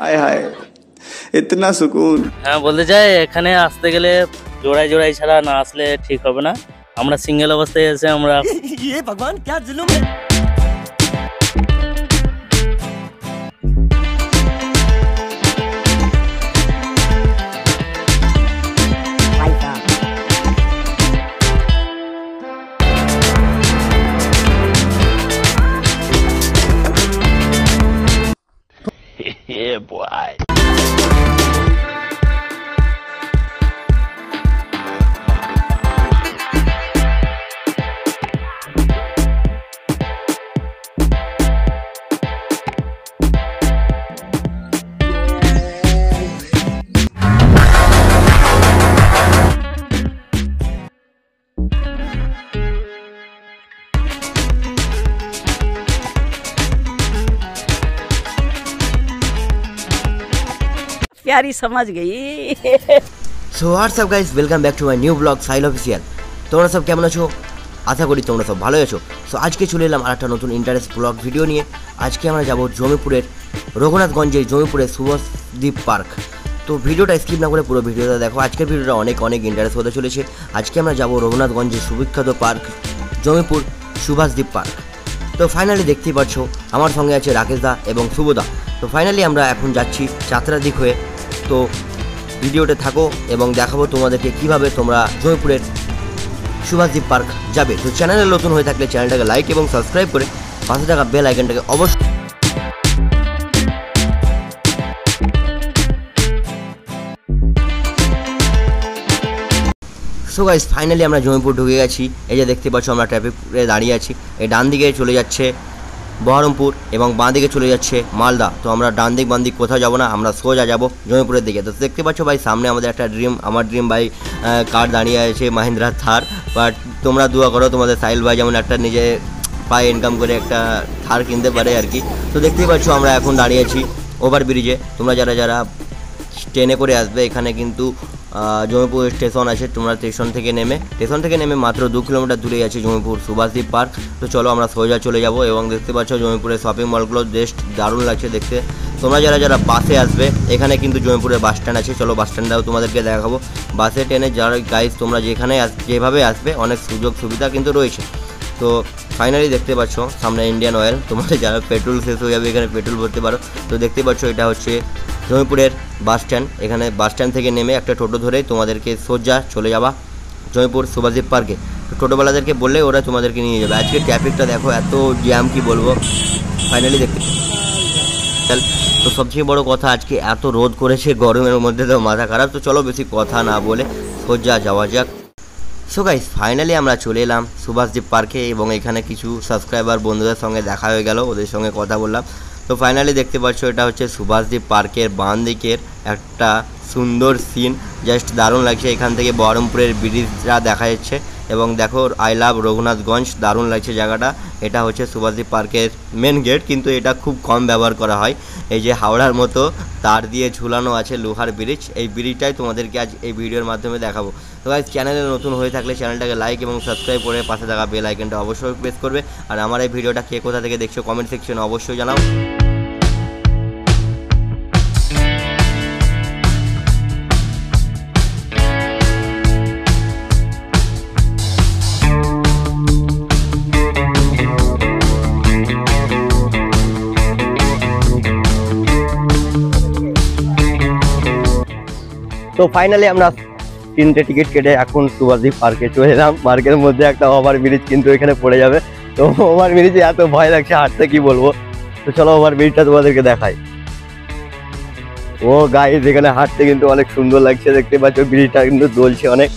हाय हाय इतना सुकून। হ্যাঁ বলতে চাই এখানে আসতে গেলে জোড়ায় জোড়ায় ছাড়া না আসলে ঠিক হবে না। আমরা সিঙ্গেল অবস্থায় এসে আমরা ये भगवान क्या जुल्म है। Yeah, boy. प्यारी समझ गई। So what's up guys, welcome back to my new blog সাইল অফিসিয়াল। তোমরা সব কেমন আছো? আশা করি তোমরা সব ভালোই আছো। সো আজকে চলে এলাম আর একটা নতুন ইন্টারেস্ট ব্লগ ভিডিও নিয়ে। আজকে আমরা যাব জমিপুরের রঘুনাথগঞ্জের জমিপুরের সুভাষদ্বীপ পার্ক। তো ভিডিওটা স্কিপ না করে পুরো ভিডিওটা দেখো। আজকের ভিডিওটা অনেক ইন্টারেস্ট হতে চলেছে। আজকে আমরা যাব রঘুনাথগঞ্জের সুবিখ্যাত পার্ক জমিপুর সুভাষদ্বীপ পার্ক। তো ফাইনালি দেখতেই পাচ্ছ আমার সঙ্গে আছে রাকেশ দা এবং শুভদা। তো ফাইনালি আমরা এখন যাচ্ছি যাত্রার দিক হয়ে। তো ভিডিওতে থাকো এবং দেখাবো তোমাদেরকে কিভাবে তোমরা জয়পুরের সুভাষদ্বীপ পার্ক যাবে। তো চ্যানেলে নতুন হয়ে থাকলে চ্যানেলটাকে লাইক এবং সাবস্ক্রাইব করে পাশে থাকা বেল আইকনটাকে অবশ্যই। সো গাইস, ফাইনালি আমরা জমিপুর ঢুকে গেছি। এই যে দেখতে পাচ্ছ আমরা ট্রাফিকে দাঁড়িয়ে আছি। এই ডান দিকে চলে যাচ্ছে বহরমপুর এবং বাঁ দিকে চলে যাচ্ছে মালদা। তো আমরা ডান দিক বাঁ দিক কোথাও যাবো না, আমরা সোজা যাবো জমিপুরের দিকে। তো দেখতে পাচ্ছ ভাই সামনে আমাদের একটা আমার ড্রিম ভাই কার দাঁড়িয়ে আছে, মাহিন্দ্রা থার। বাট তোমরা দোয়া করো তোমাদের সাইল ভাই যেমন একটা নিজে পায়ে ইনকাম করে একটা থার কিনতে পারে আর কি। তো দেখতেই পাচ্ছ আমরা এখন দাঁড়িয়ে আছি ওভারব্রিজে। তোমরা যারা ট্রেনে করে আসবে এখানে কিন্তু জমিপুর স্টেশন আছে। তোমরা স্টেশন থেকে নেমে মাত্র 2 কিলোমিটার দূরে আছে জমিপুর সুভাষদ্বীপ পার্ক। তো চলো আমরা সোজা চলে যাব। এবং দেখতে পাচ্ছ জমিপুরের শপিং মলগুলো বেশ দারুণ লাগছে দেখতে। তোমরা যারা বাসে আসবে এখানে কিন্তু জমিপুরের বাস স্ট্যান্ড আছে। চলো বাস স্ট্যান্ডটাও তোমাদেরকে দেখাবো। বাসে ট্রেনে যারা গাইজ তোমরা যেভাবে আসবে অনেক সুযোগ সুবিধা কিন্তু রয়েছে। তো ফাইনালি দেখতে পাচ্ছ সামনে ইন্ডিয়ান অয়েল। তোমাদের যারা পেট্রোল শেষ হয়ে যাবে এখানে পেট্রোল ভরতে পারো। তো দেখতে পাচ্ছ এটা হচ্ছে জমিপুরের বাস স্ট্যান্ড। এখানে বাস স্ট্যান্ড থেকে নেমে একটা টোটো ধরে তোমাদেরকে সোজা চলে যাবা জমিপুর সুভাষদ্বীপ পার্কে। তো টোটোওয়ালাদেরকে বললে ওরা তোমাদেরকে নিয়ে যাবে। আজকে ট্রাফিকটা দেখো, এত জ্যাম কি বলবো। ফাইনালি দেখতে তো সবচেয়ে বড় কথা আজকে এত রোদ করেছে গরমের মধ্যে, তো মাথা খারাপ। তো চলো বেশি কথা না বলে সোজা যাওয়া যাক। সো গাইস, ফাইনালি আমরা চলে এলাম সুভাষদ্বীপ পার্কে এবং এখানে কিছু সাবস্ক্রাইবার বন্ধুদের সঙ্গে দেখা হয়ে গেল, ওদের সঙ্গে কথা বললাম। তো ফাইনালি দেখতে পাচ্ছ এটা হচ্ছে সুভাষদ্বীপ পার্কের বাঁ দিকের একটা সুন্দর সিন, জাস্ট দারুণ লাগছে। এখান থেকে বহরমপুরের ব্রিজটা দেখা যাচ্ছে এবং দেখো আই লাভ রঘুনাথগঞ্জ, দারুণ লাগছে জায়গাটা। এটা হচ্ছে সুভাষদ্বীপ পার্কের মেন গেট, কিন্তু এটা খুব কম ব্যবহার করা হয়। এই যে হাওড়ার মতো তার দিয়ে ঝুলানো আছে লোহার ব্রিজ, এই ব্রিজটাই তোমাদেরকে আজ এই ভিডিওর মাধ্যমে দেখাবো। তো গাইস, চ্যানেলে নতুন হয়ে থাকলে চ্যানেলটাকে লাইক এবং সাবস্ক্রাইব করে পাশে থাকা বেল আইকনটা অবশ্যই প্রেস করবে। আর আমার এই ভিডিওটা কে কোথা থেকে দেখছো কমেন্ট সেকশনে অবশ্যই জানাও। তো ফাইনালি আমরা 3টে টিকিট কেটে এখন সুভাষদ্বীপ পার্কে চলে এলাম। পার্কের মধ্যে একটা ওভার ব্রিজ কিন্তু এখানে পড়ে যাবে। তো ওভার ব্রিজে এত ভয় লাগছে হাঁটতে, কি বলবো। তো চলো ওভার ব্রিজটা তোমাদেরকে দেখাই। ও গাইস, এখানে হাঁটতে কিন্তু অনেক সুন্দর লাগছে। দেখতে পাচ্ছ ব্রিজটা কিন্তু দোলছে অনেক।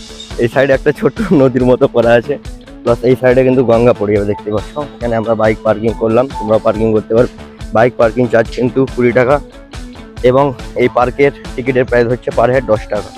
এই সাইডে একটা ছোট্ট নদীর মতো করা আছে, প্লাস এই সাইডে কিন্তু গঙ্গা পড়ে যাবে। দেখতে পাচ্ছ এখানে আমরা বাইক পার্কিং করলাম, তোমরা পার্কিং করতে পারো। বাইক পার্কিং চার্জ কিন্তু 20 টাকা এবং এই পার্কের টিকিটের প্রাইস হচ্ছে পার হেড 10 টাকা।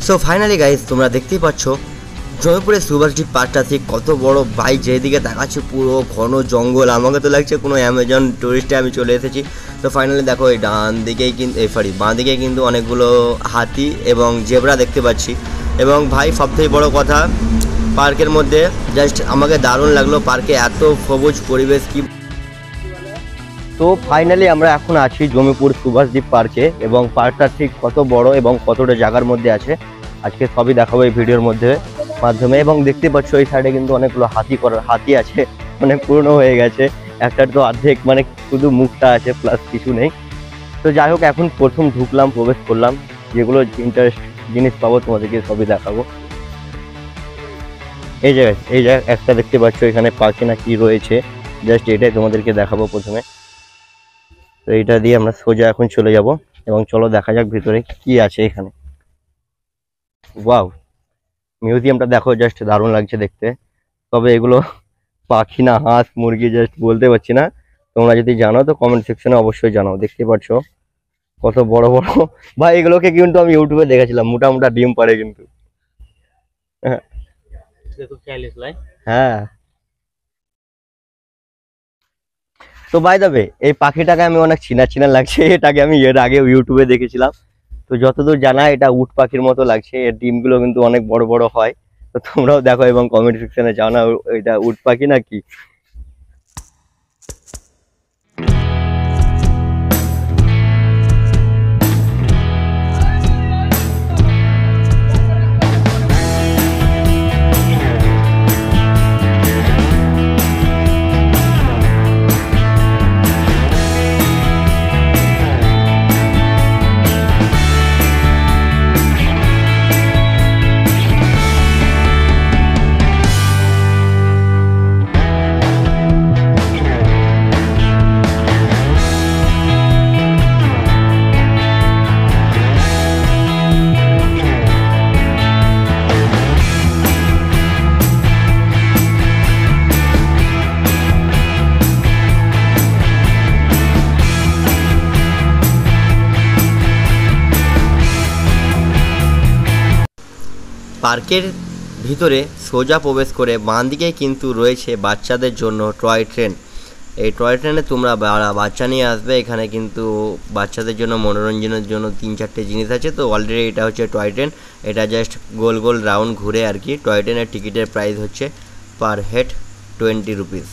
সো ফাইনালি গাইস তোমরা দেখতেই পাচ্ছ জয়পুরের সুভাষদ্বীপ পার্কটা ঠিক কত বড়। বাইক যেদিকে তাকাচ্ছে পুরো ঘন জঙ্গল, আমাকে তো লাগছে কোনো অ্যামাজন টুরিস্টে আমি চলে এসেছি। তো ফাইনালি দেখো এই ডান দিকেই কিন্তু বাঁ দিকে কিন্তু অনেকগুলো হাতি এবং জেব্রা দেখতে পাচ্ছি। এবং ভাই সবথেকে বড় কথা পার্কের মধ্যে জাস্ট আমাকে দারুণ লাগলো, পার্কে এত সবুজ পরিবেশ কি। তো ফাইনালি আমরা এখন আছি জমিপুর সুভাষদ্বীপ পার্কে এবং পার্কটা ঠিক কত বড় এবং কতটা জায়গার মধ্যে আছে আজকে সবই দেখাবো এই ভিডিওর মাধ্যমে। এবং দেখতে পাচ্ছ এই সাইডে কিন্তু অনেকগুলো হাতি আছে, অনেক পুরনো হয়ে গেছে, একটার তো অর্ধেক মানে শুধু মুখটা আছে প্লাস কিছু নেই। তো যাই হোক এখন প্রথম প্রবেশ করলাম, যেগুলো ইন্টারেস্ট জিনিস পাবো তোমাদেরকে সবই দেখাবো। এই জায়গায় একটা দেখতে পাচ্ছ এখানে পাখি না কি রয়েছে, জাস্ট এটাই তোমাদেরকে দেখাবো প্রথমে। তো এইটা দিয়ে আমরা সোজা এখন চলে যাব এবং চলো দেখা যাক ভিতরে কি আছে এখানে। ওয়াও, মিউজিয়ামটা দেখো জাস্ট দারুণ লাগছে দেখতে। তবে এগুলো পাখি না হাঁস মুরগি জাস্ট বলতে পারছি না, তোমরা যদি জানো তো কমেন্ট সেকশনে অবশ্যই জানাও। দেখতে পাচ্ছ কত বড় বড় ভাই, এগুলোকে কিন্তু আমি ইউটিউবে দেখেছিলাম, মোটা ডিম পারে কিন্তু। হ্যাঁ, তো বাই দ্য ওয়ে এই পাখিটাকে আমি অনেক চিনা লাগছে, এটাকে আমি এর আগে ইউটিউবে দেখেছিলাম। তো যতদূর জানা এটা উট পাখির মতো লাগছে, এর ডিমগুলো কিন্তু অনেক বড় বড় হয়। তো তোমরাও দেখো এবং কমেন্ট সেকশনে জানাও এটা উট পাখি না কি। পার্কের ভিতরে সোজা প্রবেশ করে বাঁ দিকে কিন্তু রয়েছে বাচ্চাদের জন্য টয় ট্রেন। এই টয় ট্রেনে তোমরা বাচ্চা নিয়ে আসবে, এখানে কিন্তু বাচ্চাদের জন্য মনোরঞ্জনের জন্য 3-4টে জিনিস আছে। তো অলরেডি এটা হচ্ছে টয় ট্রেন, এটা জাস্ট গোল গোল রাউন্ড ঘুরে আর কি। টয় ট্রেনের টিকিটের প্রাইস হচ্ছে পার হেড 20 রুপিস।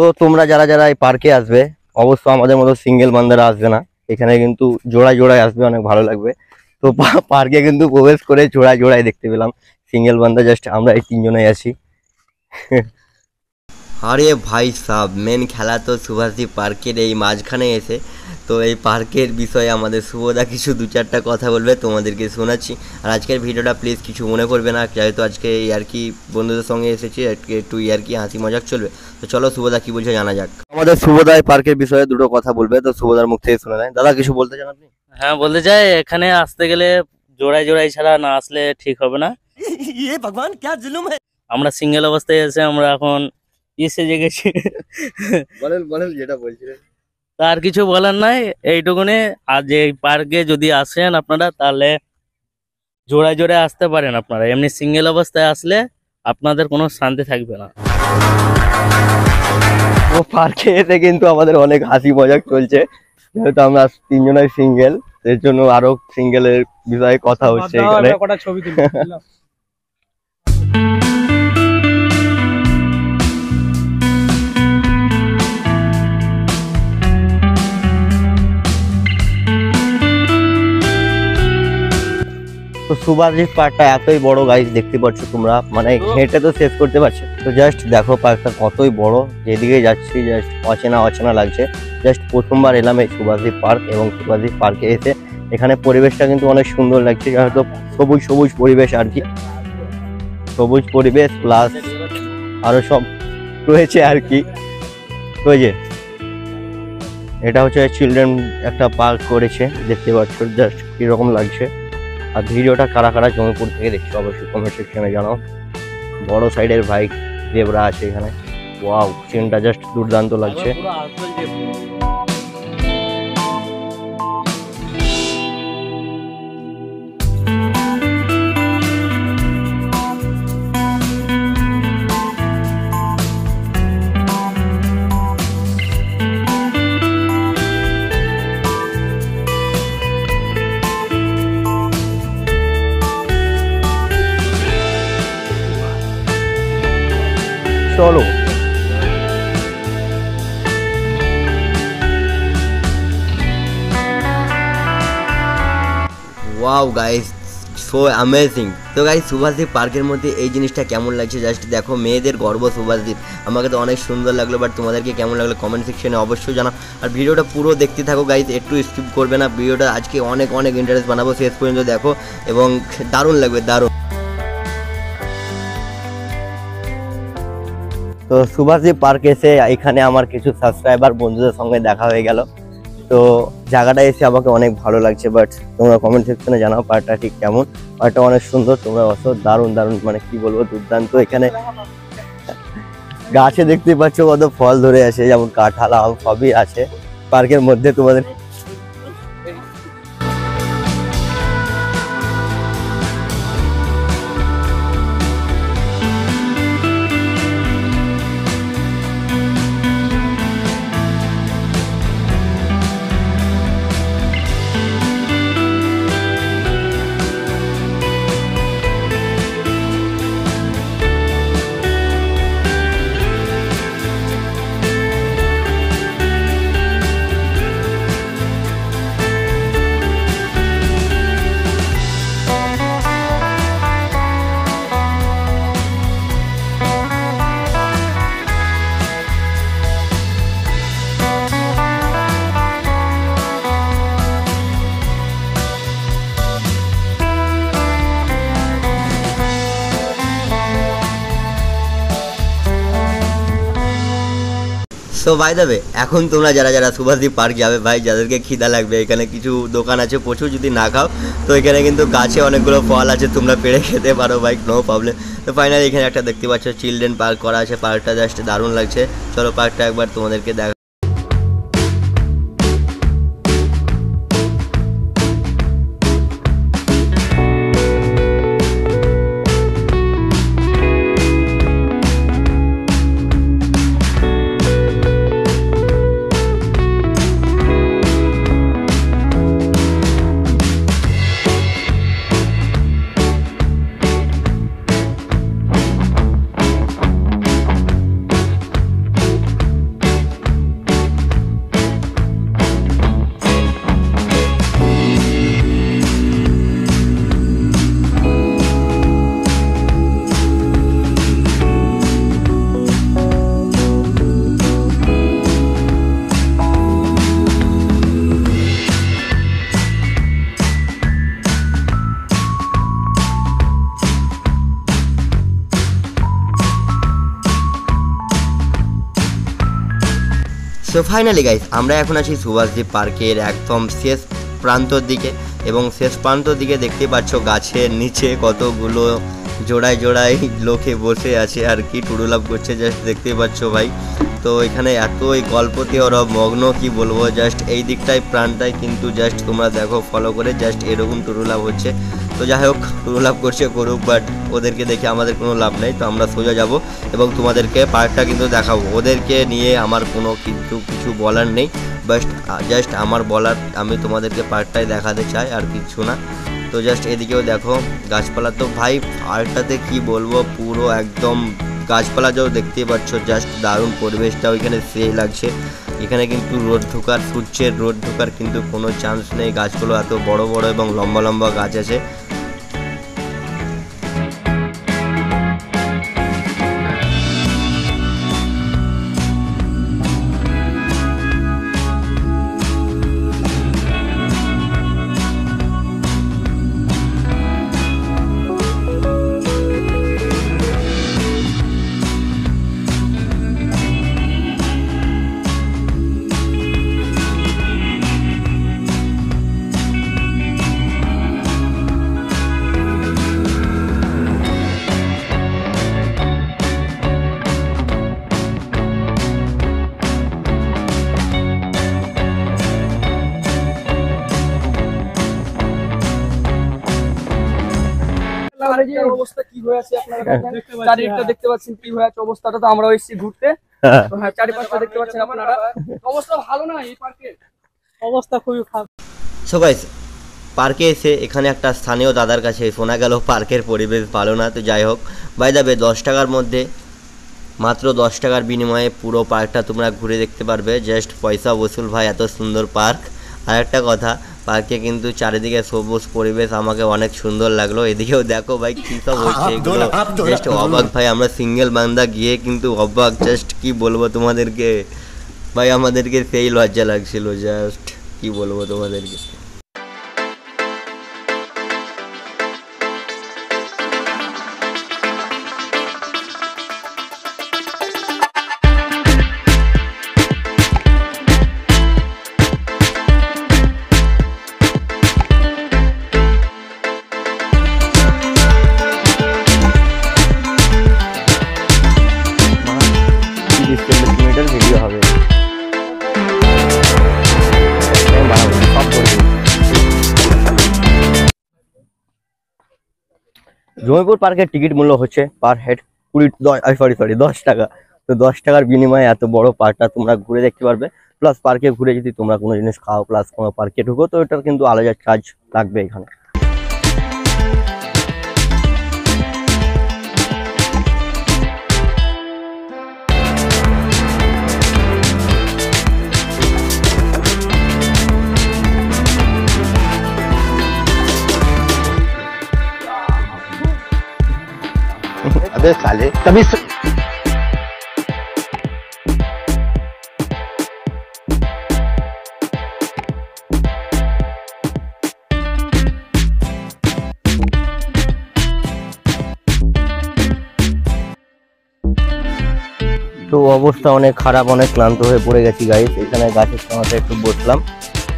তো তোমরা যারা এই পার্কে আসবে অবশ্য আমাদের মতো সিঙ্গেল বান্দারা আসবে না, এখানে কিন্তু জোড়ায় আসবে, অনেক ভালো লাগবে। তো পার্কে কিন্তু প্রবেশ করে জোড়ায় দেখতে পেলাম, সিঙ্গেল বান্দা জাস্ট আমরা এই 3 জনেই আছি। আরে ভাই সাহ, মেন খেলা তো সুভাষদ্বীপ পার্কের এই মাঝখানে এসে। তো এই পার্কের বিষয়ে আমাদের শুভদা কিছু 2-4টা কথা বলবে, তোমাদেরকে শোনাচ্ছি। আর আজকের ভিডিওটা প্লিজ কিছু মনে করবে না, যেহেতু আজকে ইয়ার্কি বন্ধুদের সঙ্গে এসেছি, একটু ইয়ার্কি হাসি মজাক চলবে। তো চলো শুভদা কি বলছে জানা যাক। আমাদের শুভদা এই পার্কের বিষয়ে 2টো কথা বলবে, তো শুভদার মুখ থেকে শুনে নেয়। দাদা কিছু বলতে চান আপনি? হ্যাঁ, বলতে চাই এখানে আসতে গেলে জোড়ায় ছাড়া না আসলে ঠিক হবে না। ভগবান ক্যা জুলুম হ্যায়। আমরা সিঙ্গেল অবস্থায় এসে আমরা এখন সেজে গেছি। বলেন যেটা বলছিলেন। তার কিছু বলার নাই, এইটুকুনি। আজ এই পার্কে যদি আসেন আপনারা তাহলে জোড়ায় আসতে পারেন আপনারা, এমনি সিঙ্গেল অবস্থায় আসলে আপনাদের কোনো শান্তি থাকবে না। ও পার্কে এসে কিন্তু আমাদের অনেক হাসি মজাক চলছে, যেহেতু আমরা 3 জনই সিঙ্গেল, এর জন্য আরো সিঙ্গেলের বিষয়ে কথা হচ্ছে এখানে। তো সুভাষদ্বীপ পার্কটা এতই বড় গাইস, দেখতে পাচ্ছ তোমরা, মানে হেঁটে তো শেষ করতে পারছো। তো জাস্ট দেখো পার্কটা কতই বড়, যেদিকে যাচ্ছি জাস্ট অচেনা লাগছে। জাস্ট প্রথমবার এলাম এই সুভাষদ্বীপ পার্ক, এবং সুভাষদ্বীপ পার্কে এসে এখানে পরিবেশটা কিন্তু অনেক সুন্দর লাগছে, হয়তো সবুজ সবুজ পরিবেশ আর কি, সবুজ পরিবেশ প্লাস আরো সব রয়েছে আর কি। তো যে এটা হচ্ছে চিলড্রেন একটা পার্ক করেছে, দেখতে পাচ্ছ জাস্ট কিরকম লাগছে। আর ভিডিওটা কারা কারা জমিপুর থেকে দেখছো অবশ্যই কমেন্ট সেকশনে জানাও। বড় সাইডের বাইক জেব্রা আছে এখানে, ওয়াও সিনটা জাস্ট দুর্দান্ত লাগছে। চলো ওয়াও গাইস, সো অ্যামেজিং। তো গাইস সুভাষদ্বীপ পার্কের মধ্যে এই জিনিসটা কেমন লাগছে জাস্ট দেখো, মেয়েদের গর্ব সুভাষদ্বীপ। আমাকে তো অনেক সুন্দর লাগলো, বাট তোমাদেরকে কেমন লাগলো কমেন্ট সেকশনে অবশ্যই জানাও। আর ভিডিওটা পুরো দেখতে থাকো গাইস, একটু স্কিপ করবে না। ভিডিওটা আজকে অনেক অনেক ইন্টারেস্ট বানাবো, শেষ পর্যন্ত দেখো এবং দারুণ লাগবে, দারুণ। তো সুভাষদ্বীপ পার্ক এসে এখানে আমার কিছু সাবস্ক্রাইবার বন্ধুদের সঙ্গে দেখা হয়ে গেল। তো জায়গাটা এসে আমাকে অনেক ভালো লাগছে, বাট তোমরা কমেন্ট সেকশনে জানাও পার্কটা ঠিক কেমন। পার্কটা অনেক সুন্দর, তোমরা অসো দারুণ দারুণ, মানে কি বলবো দুর্দান্ত। এখানে গাছে দেখতে পাচ্ছ কত ফল ধরে আছে, যেমন কাঁঠাল, আম সবই আছে পার্কের মধ্যে। তোমাদের তো বাই দ্য ওয়ে, এখন তোমরা যারা যারা সুভাষদ্বীপ পার্ক যাবে ভাই, যাদেরকে খিদা লাগবে, এখানে কিছু দোকান আছে প্রচুর, যদি না খাও তো এখানে কিন্তু গাছে অনেকগুলো ফল আছে, তোমরা পেড়ে খেতে পারো ভাই, নো প্রবলেম। তো ফাইনালি এখানে একটা দেখতে পাচ্ছ চিলড্রেন পার্ক করা আছে, পার্কটা জাস্ট দারুণ লাগছে। চলো পার্কটা একবার তোমাদেরকে দেখা। সো ফাইনালি গাইস, আমরা এখন আছি সুভাষদ্বীপ পার্কের একদম শেষ প্রান্তর দিকে, এবং শেষ প্রান্তর দিকে দেখতে পাচ্ছ গাছের নিচে কতগুলো জোড়ায় জোড়ায় লোকে বসে আছে আর কি, টুরুলাভ করছে জাস্ট দেখতে পাচ্ছ ভাই। তো এখানে এতই গল্পতে ওরা মগ্ন, কি বলবো, জাস্ট এই দিকটায় প্রাণটাই কিন্তু জাস্ট তোমরা দেখো ফলো করে, জাস্ট এরকম টুরুলাভ হচ্ছে। তো যাই হোক, টুরুলাভ করছে করুক, বাট ওদেরকে দেখে আমাদের কোনো লাভ নেই। তো আমরা সোজা যাব এবং তোমাদেরকে পার্কটা কিন্তু দেখাবো। ওদেরকে নিয়ে আমার কোনো কিন্তু কিছু বলার নেই, জাস্ট আমার বলার, আমি তোমাদেরকে পার্কটাই দেখাতে চাই আর কিছু না। তো জাস্ট এদিকেও দেখো গাছপালা, তো ভাই পার্কটাতে কি বলবো, পুরো একদম গাছপালা যাও দেখতে পাচ্ছ, জাস্ট দারুণ পরিবেশটাও এখানে সেই লাগছে। এখানে কিন্তু রোদ ঢোকার, সূর্যের রোদ ঢোকার কিন্তু কোনো চান্স নেই, গাছগুলো এত বড় বড় এবং লম্বা লম্বা গাছ আছে। চারিদিকের অবস্থা কি হয়ে আছে আপনারা দেখেন, চারিদিকটা দেখতে পাচ্ছেন কি হয়ে আছে অবস্থাটা। তো আমরা এসেছি ঘুরতে, তো হ্যাঁ চারিপাশটা দেখতে পাচ্ছেন আপনারা, অবস্থা ভালো না এই পার্কের, অবস্থা খুবই খারাপ। সো গাইস, পার্কে এসে এখানে একটা স্থানীয় দাদার কাছে শোনা গেল পার্কের পরিবেশ ভালো না। তো যাই হোক, বাই দ্য ওয়ে 10 টাকার মধ্যে, মাত্র 10 টাকার বিনিময়ে পুরো পার্কটা তোমরা ঘুরে দেখতে পারবে। জাস্ট পয়সা বসুল ভাই, এত সুন্দর পার্ক। আর একটা কথা, পার্কে কিন্তু চারিদিকে সবুজ পরিবেশ আমাকে অনেক সুন্দর লাগলো। এদিকেও দেখো ভাই কী সব হচ্ছে, এগুলো জাস্ট অবাক ভাই। আমরা সিঙ্গেল বান্দা গিয়ে কিন্তু অবাক, জাস্ট কি বলবো তোমাদেরকে ভাই, আমাদেরকে সেই লজ্জা লাগছিল, জাস্ট কি বলবো তোমাদেরকে। ভিডিও হবে জয়পুর পার্কের টিকিট মূল্য হচ্ছে পার হেড 10 টাকা। তো 10 টাকার বিনিময়ে এত বড় পার্কটা তোমরা ঘুরে দেখতে পারবে। প্লাস পার্কে ঘুরে যদি তোমরা কোনো জিনিস খাও, প্লাস কোনো পার্কে ঢুকো, তো এটার কিন্তু আলাদা চার্জ লাগবে এখানে। अबे साले तभी তো অবস্থা অনেক খারাপ, অনেক ক্লান্ত হয়ে পড়ে গেছি গাইস। এখানে গাছের সঙ্গে একটু বসলাম।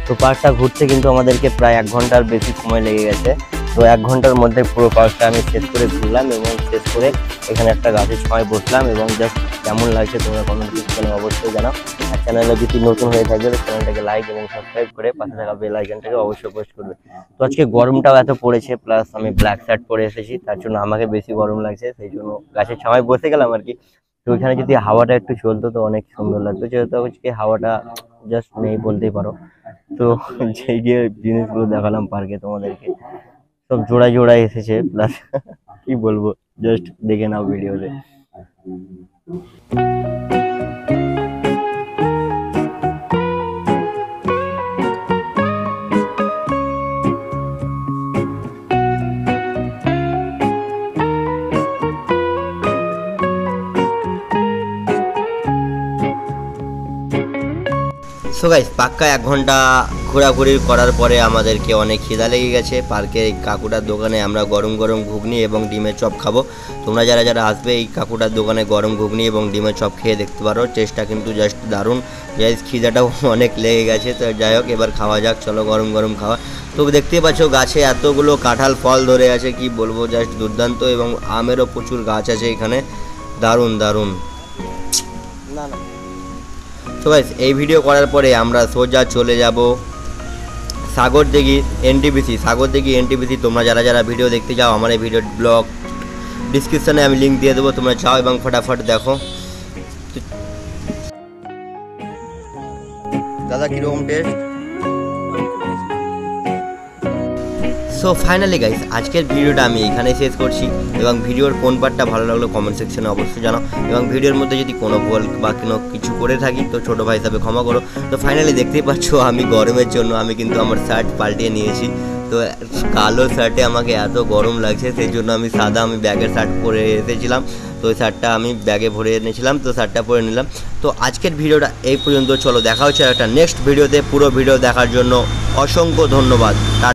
তো পার্কটা ঘুরতে কিন্তু আমাদেরকে প্রায় 1 ঘন্টার বেশি সময় লেগে গেছে। তো 1 ঘন্টার মধ্যে পুরো পার্কটা আমি শেষ করে ঘুরলাম এবং শেষ করে এখানে একটা গাছের ছয় বসলাম। এবং জাস্ট কেমন লাগছে তোমরা কমেন্ট সেকশনে অবশ্যই জানাও। আর চ্যানেলে যদি নতুন হয়ে থাকবে তো চ্যানেলটাকে লাইক এবং সাবস্ক্রাইব করে পাশে থাকা বেল আইকনটাকে অবশ্যই প্রেস করবে। তো আজকে গরমটাও এত পড়েছে, প্লাস আমি ব্ল্যাক শার্ট পরে এসেছি, তার জন্য আমাকে বেশি গরম লাগছে। সেই জন্য গাছের ছায়ায় বসে গেলাম আর কি। তো ওইখানে যদি হাওয়াটা একটু চলতো তো অনেক সুন্দর লাগতো, যেহেতু আজকে হাওয়াটা জাস্ট নেই বলতেই পারো। তো সেই গিয়ে জিনিসগুলো দেখালাম পার্কে তোমাদেরকে, সব জোড়ায় জোড়ায় এসেছে। প্লাস কি বলবো, জাস্ট দেখে নাও ভিডিওতে। সো গাইস, পাক্কা 1 ঘন্টা ঘোরাঘুরি করার পরে আমাদেরকে অনেক খিদা লেগে গেছে। পার্কের এই কাকুটার দোকানে আমরা গরম গরম ঘুগনি এবং ডিমের চপ খাবো। তোমরা যারা যারা আসবে এই কাকুটার দোকানে গরম ঘুগনি এবং ডিমের চপ খেয়ে দেখতে পারো, টেস্টটা কিন্তু জাস্ট দারুণ। গাইস খিদাটাও অনেক লেগে গেছে। তো যাই হোক, এবার খাওয়া যাক, চলো গরম গরম খাওয়া। তো দেখতে পাচ্ছ গাছে এতগুলো কাঁঠাল ফল ধরে আছে, কি বলবো, জাস্ট দুর্দান্ত। এবং আমেরও প্রচুর গাছ আছে এখানে, দারুণ দারুণ। না না, তো গাইস এই ভিডিও করার পরে আমরা সোজা চলে যাব সাগরদিঘি এনটিপিসি। সাগরদিঘি এনটিপিসি তোমরা যারা যারা ভিডিও দেখতে চাও, আমার এই ভিডিওর ব্লগ ডিসক্রিপশানে আমি লিঙ্ক দিয়ে দেবো, তোমরা চাও এবং ফটাফট দেখো। দাদা কীরকম টেস্ট? সো ফাইনালি গাইস, আজকের ভিডিওটা আমি এখানে শেষ করছি। এবং ভিডিওর কোন পার্টটা ভালো লাগলো কমেন্ট সেকশনে অবশ্যই জানাও। এবং ভিডিওর মধ্যে যদি কোনো ভুল বা কোনো কিছু করে থাকি তো ছোটো ভাই হিসাবে ক্ষমা করো। তো ফাইনালি দেখতেই পাচ্ছ আমি গরমের জন্য আমি কিন্তু আমার শার্ট পাল্টিয়ে নিয়েছি। তো কালো শার্টে আমাকে এত গরম লাগছে, সেই জন্য আমি ব্যাগের শার্ট পরে এসেছিলাম। তো ওই শার্টটা আমি ব্যাগে ভরে এনেছিলাম, তো শার্টটা পরে নিলাম। তো আজকের ভিডিওটা এই পর্যন্ত, চলো দেখা হচ্ছে একটা নেক্সট ভিডিওতে। পুরো ভিডিও দেখার জন্য অসংখ্য ধন্যবাদ।